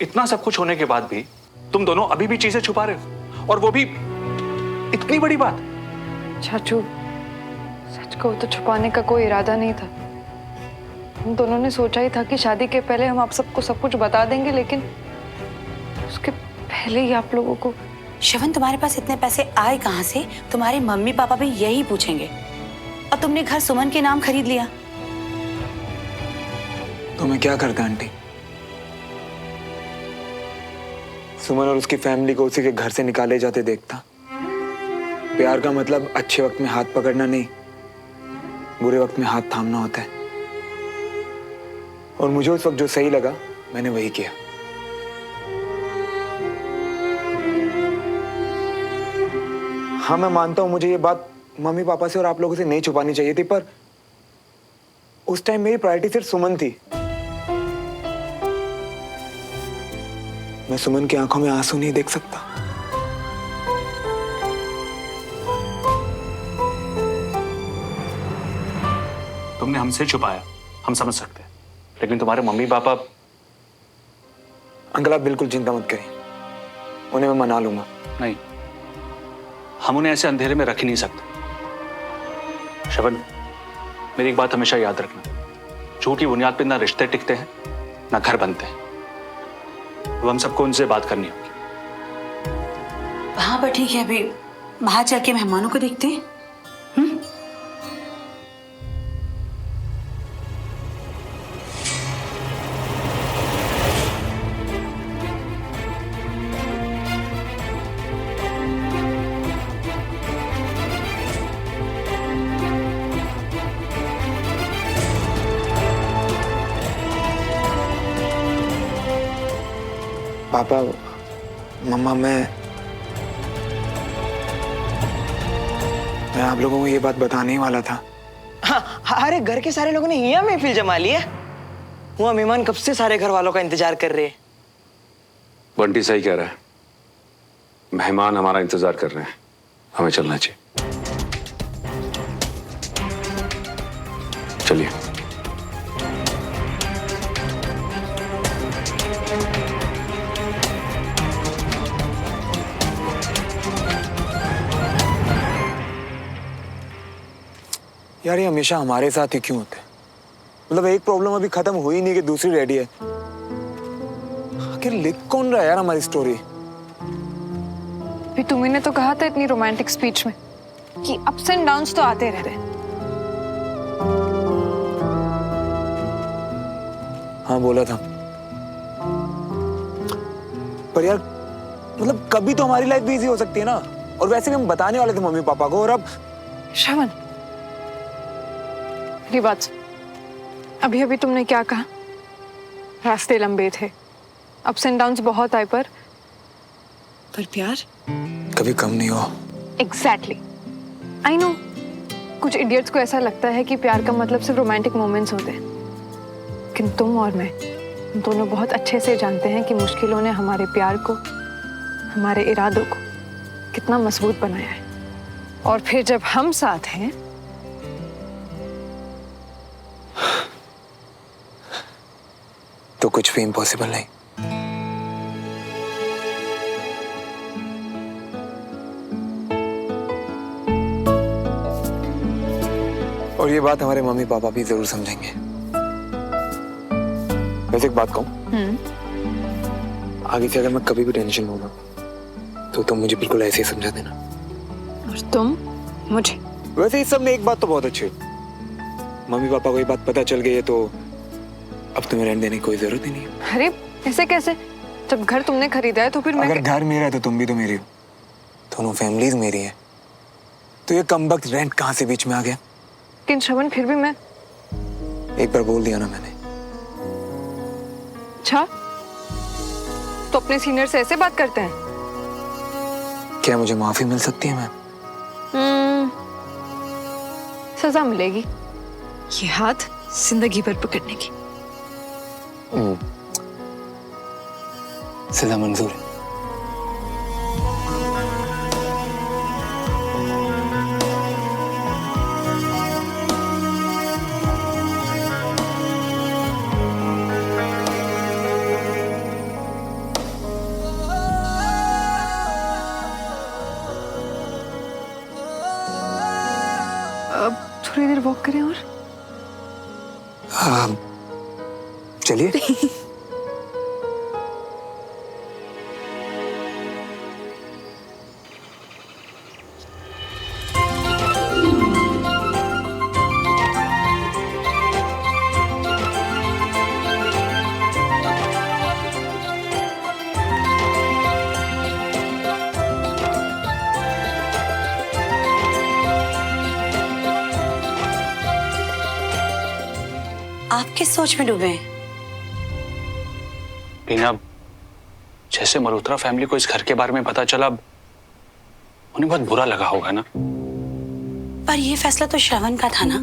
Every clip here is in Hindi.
इतना सब कुछ होने के बाद भी तुम दोनों अभी भी चीजें छुपा रहे हो, और वो भी इतनी बड़ी बात। चाचू, सच को तो छुपाने का कोई इरादा नहीं था। हम दोनों ने सोचा ही था कि शादी के पहले हम आप सबको सब कुछ बता देंगे, लेकिन उसके पहले ही आप लोगों को। श्रवण, तुम्हारे पास इतने पैसे आए कहाँ से? तुम्हारे मम्मी पापा भी यही पूछेंगे। और तुमने घर सुमन के नाम खरीद लिया। तो मैं क्या करता आंटी? सुमन और उसकी फैमिली को उसी के घर से निकाले जाते देखता। प्यार का मतलब अच्छे वक्त में हाथ पकड़ना नहीं, बुरे वक्त में हाथ थामना होता है। और मुझे उस वक्त जो सही लगा मैंने वही किया। हाँ, मैं मानता हूं मुझे ये बात मम्मी पापा से और आप लोगों से नहीं छुपानी चाहिए थी, पर उस टाइम मेरी प्रायोरिटी सिर्फ सुमन थी। मैं सुमन की आंखों में आंसू नहीं देख सकता। तुमने हमसे छुपाया, हम समझ सकते हैं, लेकिन तुम्हारे मम्मी पापा। अंकल आप बिल्कुल चिंता मत करिए, उन्हें मैं मना लूंगा। नहीं, हम उन्हें ऐसे अंधेरे में रख ही नहीं सकते। श्रवण, मेरी एक बात हमेशा याद रखना, झूठ की बुनियाद पर ना रिश्ते टिकते हैं ना घर बनते हैं। तो हम सबको उनसे बात करनी होगी। हाँ पर ठीक है, अभी बाहर चल के मेहमानों को देखते हैं। पापा, मम्मा, मैं आप लोगों को ये बात बताने ही वाला था। हाँ, अरे घर के सारे लोगों ने यहाँ महफिल जमा ली है। वहाँ मेहमान कब से सारे घर वालों का इंतजार कर रहे हैं। बंटी सही कह रहा है, मेहमान हमारा इंतजार कर रहे हैं, हमें चलना चाहिए। चलिए। यार ये हमेशा हमारे साथ ही क्यों होता है? मतलब एक प्रॉब्लम अभी खत्म हुई नहीं कि दूसरी रेडी है। आखिर लिख कौन रहा है यार हमारी स्टोरी? भी तुम्ही ने तो कहा था इतनी रोमांटिक स्पीच में कि अप्स एंड डाउन्स तो आते रहते हैं। हाँ बोला था, पर यार मतलब कभी तो हमारी लाइफ भी इजी हो सकती है ना। और वैसे भी हम बताने वाले थे मम्मी पापा को, और अब। श्रवण, मेरी बात सुन। अभी अभी तुमने क्या कहा? रास्ते लंबे थे, अप्स एंड डाउन्स बहुत आए, पर प्यार कभी कम नहीं हुआ। Exactly, I know. कुछ इडियट्स को ऐसा लगता है कि प्यार का मतलब सिर्फ रोमांटिक मोमेंट्स होते हैं, लेकिन तुम और मैं दोनों बहुत अच्छे से जानते हैं कि मुश्किलों ने हमारे प्यार को, हमारे इरादों को कितना मजबूत बनाया है। और फिर जब हम साथ हैं तो कुछ भी इम्पॉसिबल नहीं। और ये बात हमारे मम्मी पापा भी जरूर समझेंगे। वैसे एक बात कहूं, आगे से अगर मैं कभी भी टेंशन में होगा तो तुम मुझे बिल्कुल ऐसे ही समझा देना। और तुम मुझे। वैसे इस सब में एक बात तो बहुत अच्छी है, मम्मी पापा को ये बात पता चल गई है तो अब तुम्हें रहने देने की कोई जरूरत ही नहीं है। अरे ऐसे कैसे? जब घर तुमने खरीदा है तो फिर मैं। अगर घर मेरा है तो तुम भी तो मेरी हो, दोनों फैमिलीज मेरी है, तो ये कमबख्त रेंट कहाँ से बीच में आ गया? लेकिन श्रवण, फिर भी मैं। एक बार बोल दिया ना मैंने। अच्छा, तो अपने सीनियर से ऐसे बात करते हैं? क्या मुझे माफी मिल सकती है मैम? सजा मिलेगी, ये हाथ जिंदगी भर पकड़ने की। सजा मंजूर है। थोड़ी देर वॉक करें और? चलिए। आप किस सोच में डूबे हैं? बीना, जैसे मल्होत्रा फैमिली को इस घर के बारे में पता चला, उन्हें बहुत बुरा लगा होगा ना। पर ये फैसला तो श्रवण का था ना,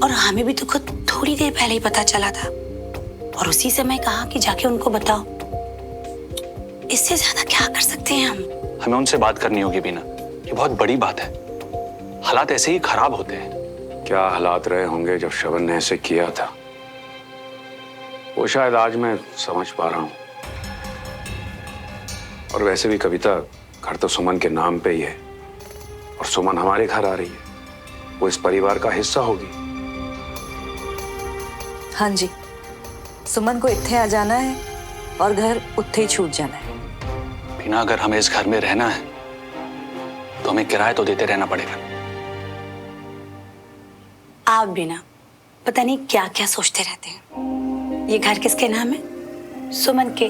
और हमें भी तो खुद थोड़ी देर पहले ही पता चला था, और उसी समय कहा कि जाके उनको बताओ। इससे ज्यादा क्या कर सकते हैं हम? हमें उनसे बात करनी होगी बीना, ये बहुत बड़ी बात है। हालात ऐसे ही खराब होते हैं। क्या हालात रहे होंगे जब श्रवण ने ऐसे किया था, वो शायद आज मैं समझ पा रहा हूं। और वैसे भी कविता, घर तो सुमन के नाम पे ही है, और सुमन हमारे घर आ रही है, वो इस परिवार का हिस्सा होगी। हाँ जी, सुमन को इत्थे आ जाना है और घर उत्थे ही छूट जाना है। बीना, अगर हमें इस घर में रहना है तो हमें किराया तो देते रहना पड़ेगा। आप भी ना पता नहीं क्या क्या सोचते रहते हैं। ये घर किसके नाम है? सुमन के।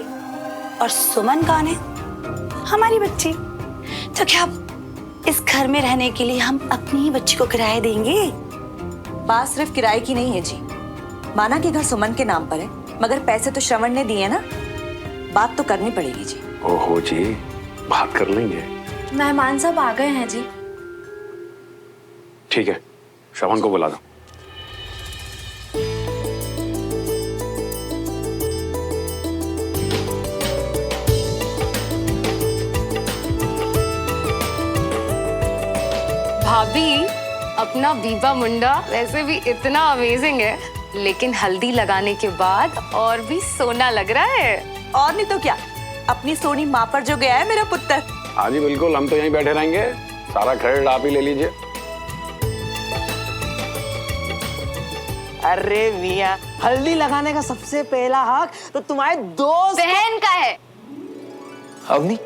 और सुमन कौन है? हमारी बच्ची। तो क्या अब इस घर में रहने के लिए हम अपनी ही बच्ची को किराया देंगे? बात सिर्फ किराए की नहीं है जी। माना कि घर सुमन के नाम पर है, मगर पैसे तो श्रवण ने दिए ना, बात तो करनी पड़ेगी जी। ओहो जी, बात कर लेंगे। मेहमान सब आ गए हैं जी। ठीक है, श्रवण को बुला दो। भाभी, अपना बीबा मुंडा वैसे भी इतना अमेजिंग है, लेकिन हल्दी लगाने के बाद और भी सोना लग रहा है। और नहीं तो क्या, अपनी सोनी माँ पर जो गया है मेरा पुत्र। हाँ जी बिल्कुल, हम तो यहीं बैठे रहेंगे, सारा क्रेडिट आप ही ले लीजिए। अरे मियाँ, हल्दी लगाने का सबसे पहला हक तो तुम्हारे दोस्त बहन का है। अवनी,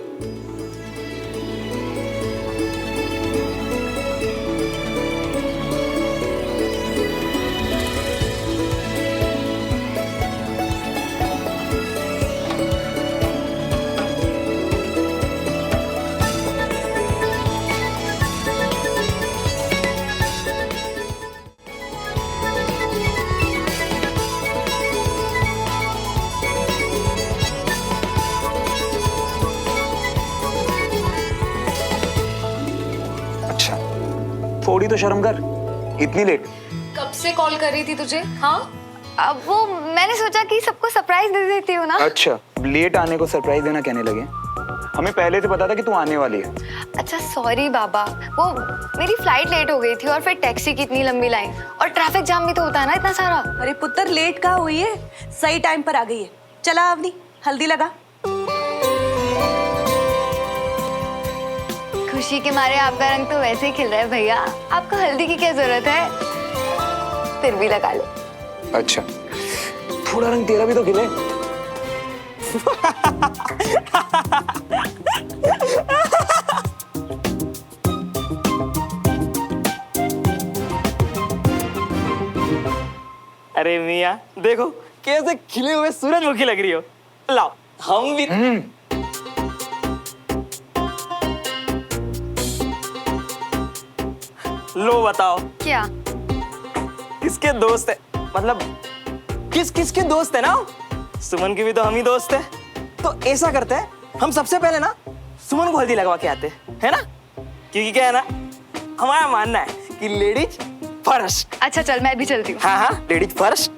अच्छा, थोड़ी तो शर्म कर, इतनी लेट? कब से कॉल कर रही थी तुझे? हाँ, अब वो मैंने सोचा कि सबको सरप्राइज दे देती हूँ ना। अच्छा, अब लेट आने को सरप्राइज देना कहने लगे? हमें पहले से पता था कि तू आने वाली है। अच्छा सॉरी बाबा, वो मेरी फ्लाइट लेट हो गई थी, और फिर टैक्सी की इतनी लंबी लाइन, और ट्रैफिक जाम भी तो होता है ना इतना सारा। अरे पुत्र, लेट कहाँ हुई है, सही टाइम पर आ गई है। चला अवनी, हल्दी लगा। खुशी के मारे आपका रंग तो वैसे ही खिल रहा है भैया, आपको हल्दी की क्या जरूरत है, फिर भी लगा लो। अच्छा, थोड़ा रंग तेरा भी तो खिले। अरे मियाँ, देखो कैसे खिले हुए सूरजमुखी लग रही हो। लाओ, हम भी। लो बताओ, क्या? किसके दोस्त है? मतलब किस किस के दोस्त है ना? सुमन की भी तो हम ही दोस्त है। तो ऐसा करते हैं, हम सबसे पहले ना सुमन को हल्दी लगवा के आते हैं, है ना? क्योंकि क्या है ना, हमारा मानना है कि लेडीज फर्स्ट। अच्छा चल, मैं भी चलती हूँ। हाँ हाँ, लेडीज फर्स्ट।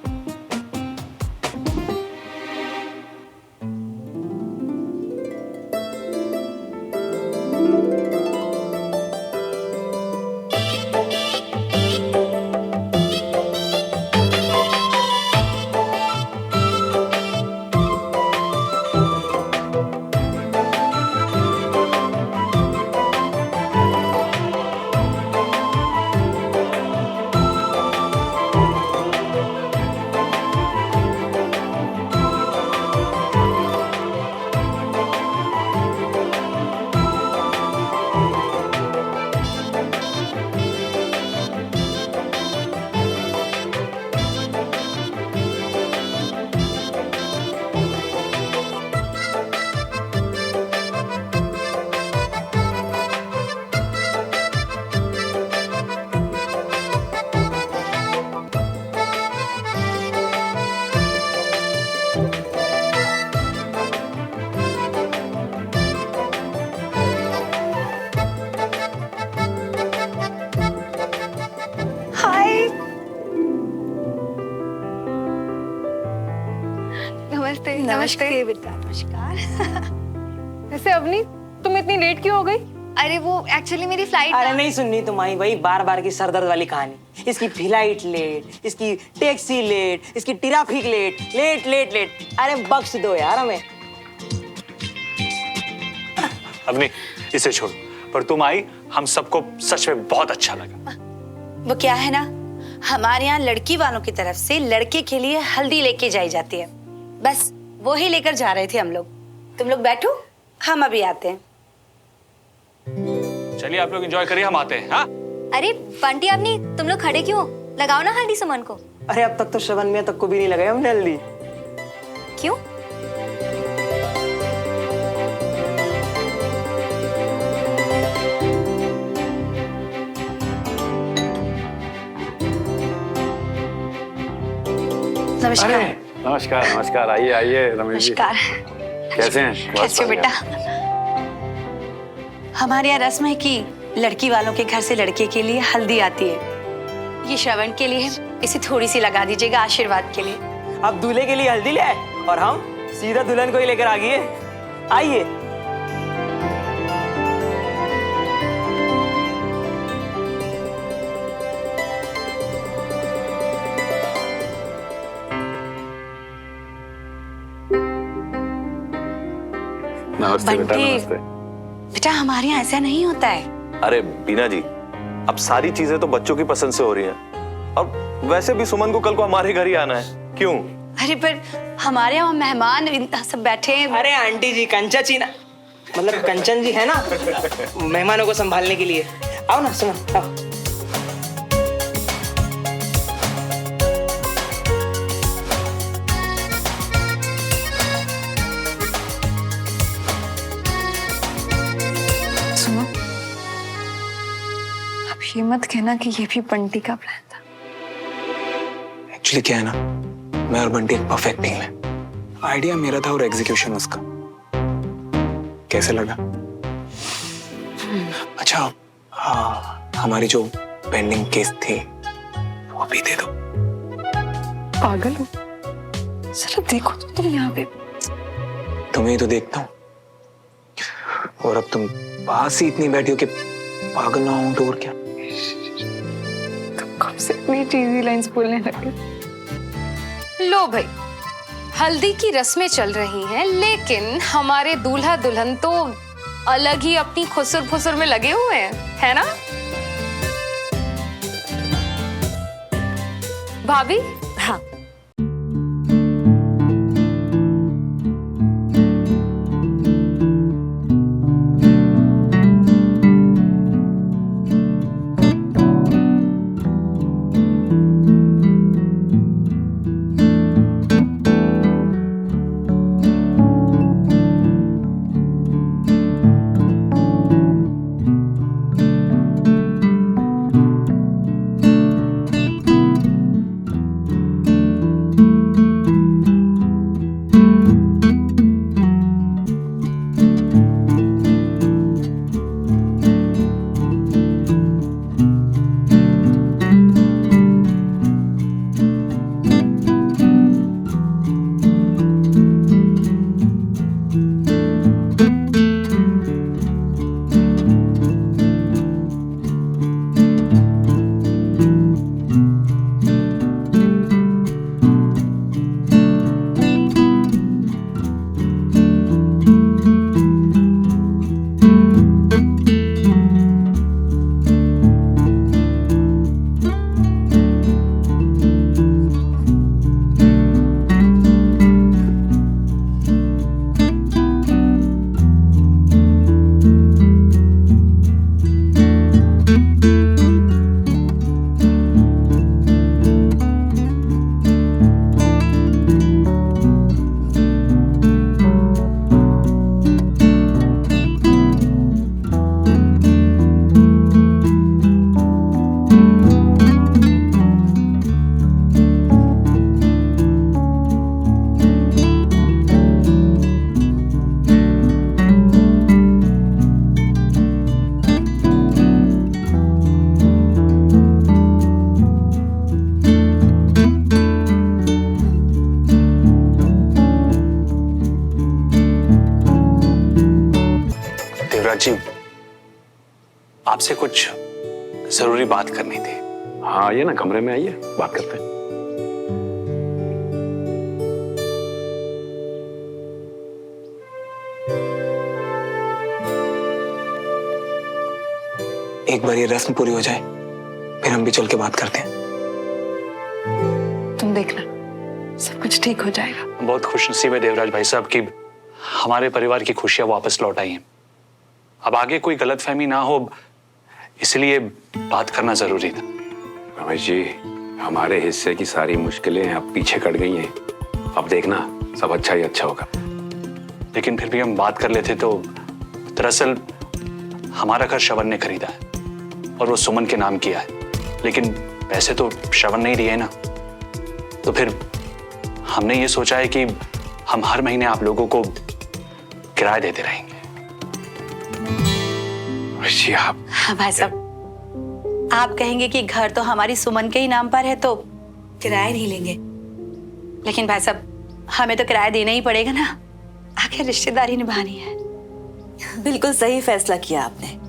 नमस्ते बेटा, नमस्कार। वैसे अवनी, तुम इतनी लेट क्यों हो गई? अरे वो एक्चुअली मेरी फ्लाइट अरे नहीं सुननी तुम्हारी भाई बार बार की सरदर्द वाली कहानी। इसकी फ्लाइट लेट, इसकी टैक्सी लेट, इसकी traffic late, late late late. अरे बख्श दो यार हमें। अब नहीं, इसे छोड़। पर तुम आई, हम सबको सच में बहुत अच्छा लगा। वो क्या है ना, हमारे यहाँ लड़की वालों की तरफ से लड़के के लिए हल्दी लेके जाई जाती है, बस वो ही लेकर जा रहे थे हम लोग। तुम लोग बैठो, हम अभी आते हैं। चलिए आप लोग एंजॉय करिए, हम आते हैं। हाँ, अरे बंटी अपनी तुम लोग खड़े क्यों? लगाओ ना हल्दी सुमन को। अरे अब तक तो श्रवण मियां तक को भी नहीं लगाया हमने हल्दी। क्यों? नमस्कार। नमस्कार नमस्कार, आइए आइए रमेश जी। नमस्कार। कैसे हैं? कैसे हो बेटा? हमारे यहाँ रस्म है कि लड़की वालों के घर से लड़के के लिए हल्दी आती है। ये श्रवण के लिए है, इसे थोड़ी सी लगा दीजिएगा आशीर्वाद के लिए। अब दूल्हे के लिए हल्दी ले आए और हम सीधा दुल्हन को ही लेकर आ गए। आइए। नमस्ते बेटा, बंटी। नमस्ते। बेटा हमारे यहाँ ऐसा नहीं होता है। अरे बीना जी, अब सारी चीजें तो बच्चों की पसंद से हो रही हैं। और वैसे भी सुमन को कल को हमारे घर ही आना है, क्यों? अरे पर हमारे यहाँ मेहमान सब बैठे हैं। अरे आंटी जी, कंचा चीना मतलब कंचन जी है ना मेहमानों को संभालने के लिए। आओ ना सुमन, आओ। सुनो, अब ये मत कहना कि ये भी बंटी का प्लान था। एक्चुअली क्या है ना, मैं और बंटी एक परफेक्ट टीम है। आइडिया मेरा था और एग्जीक्यूशन उसका। कैसे लगा? अच्छा, हाँ, हमारी जो पेंडिंग केस थी वो भी दे दो। पागल हो? जरा देखो तो तुम यहाँ पे। तुम्हें तो देखता हूँ, और अब तुम पास ही इतनी बैठी हो कि पागल ना हो तो और क्या। तुम कब से इतनी चीजी लाइंस बोलने लगे? लो भाई, हल्दी की रस्में चल रही हैं, लेकिन हमारे दूल्हा दुल्हन तो अलग ही अपनी खुसर फुसर में लगे हुए हैं, है ना भाभी? हाँ। देवराज जी, आपसे कुछ जरूरी बात करनी थी। हाँ आइए ना, कमरे में आइए, बात करते हैं। एक बार ये रस्म पूरी हो जाए, फिर हम भी चल के बात करते हैं। तुम देखना, सब कुछ ठीक हो जाएगा। बहुत खुशनसीब है देवराज भाई साहब कि हमारे परिवार की खुशियां वापस लौट आई हैं। अब आगे कोई गलतफहमी ना हो, इसलिए बात करना जरूरी था। रमेश जी, हमारे हिस्से की सारी मुश्किलें अब पीछे कट गई हैं। अब देखना, सब अच्छा ही अच्छा होगा। लेकिन फिर भी हम बात कर लेते तो दरअसल हमारा घर श्रवण ने खरीदा है और वो सुमन के नाम किया है, लेकिन पैसे तो श्रवण ने ही दिए ना। तो फिर हमने ये सोचा है कि हम हर महीने आप लोगों को किराया देते रहेंगे। रमेश जी, आप हाँ भाई साहब, आप कहेंगे कि घर तो हमारी सुमन के ही नाम पर है तो किराया नहीं लेंगे, लेकिन भाई साहब हमें तो किराया देना ही पड़ेगा ना, आखिर रिश्तेदारी निभानी है। बिल्कुल सही फैसला किया आपने।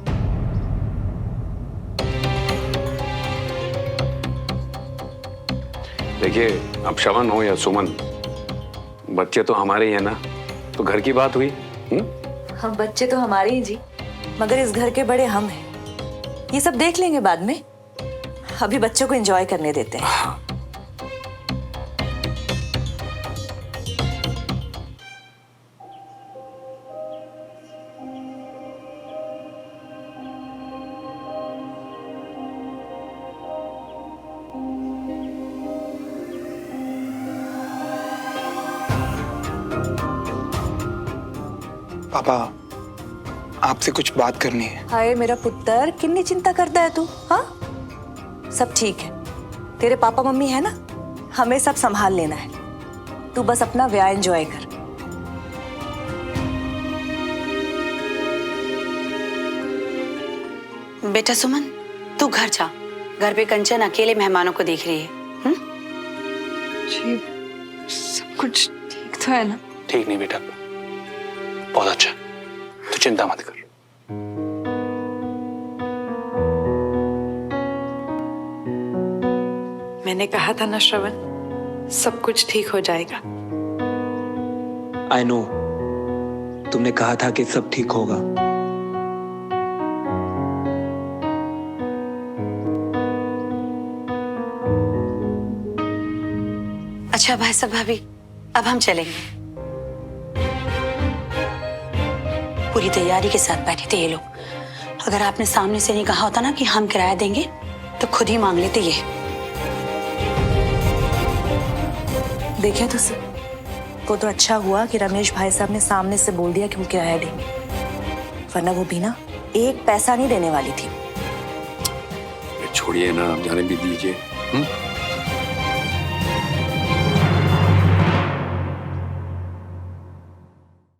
देखिए, अब श्रवण हो या सुमन, बच्चे तो हमारे ही है ना, तो घर की बात हुई। हम बच्चे तो हमारे ही जी, मगर इस घर के बड़े हम हैं। ये सब देख लेंगे बाद में, अभी बच्चों को एंजॉय करने देते हैं। पापा, आपसे कुछ बात करनी है। हाय मेरा पुत्र, कितनी चिंता करता है तू? हाँ, सब ठीक है। तेरे पापा मम्मी है ना, हमें सब संभाल लेना है। तू बस अपना ब्याह एंजॉय कर। बेटा सुमन, तू घर जा। घर पे कंचन अकेले मेहमानों को देख रही है। जी, सब कुछ ठीक तो है ना? ठीक नहीं बेटा, बहुत अच्छा, तू चिंता मत कर। मैंने कहा था ना श्रवण, सब कुछ ठीक हो जाएगा। आई नो, तुमने कहा था कि सब ठीक होगा। अच्छा भाई साहब भाभी, अब हम चलेंगे। पूरी तैयारी के साथ बैठे थे ये लोग। अगर आपने सामने से नहीं कहा होता ना कि हम किराया देंगे, तो खुद ही मांग लेते ये। देखिए तो सर, वो तो अच्छा हुआ कि रमेश भाई साहब ने सामने से बोल दिया कि वो किराया देंगे, वरना वो भी ना एक पैसा नहीं देने वाली थी। छोड़िए ना, जाने भी दीजिए।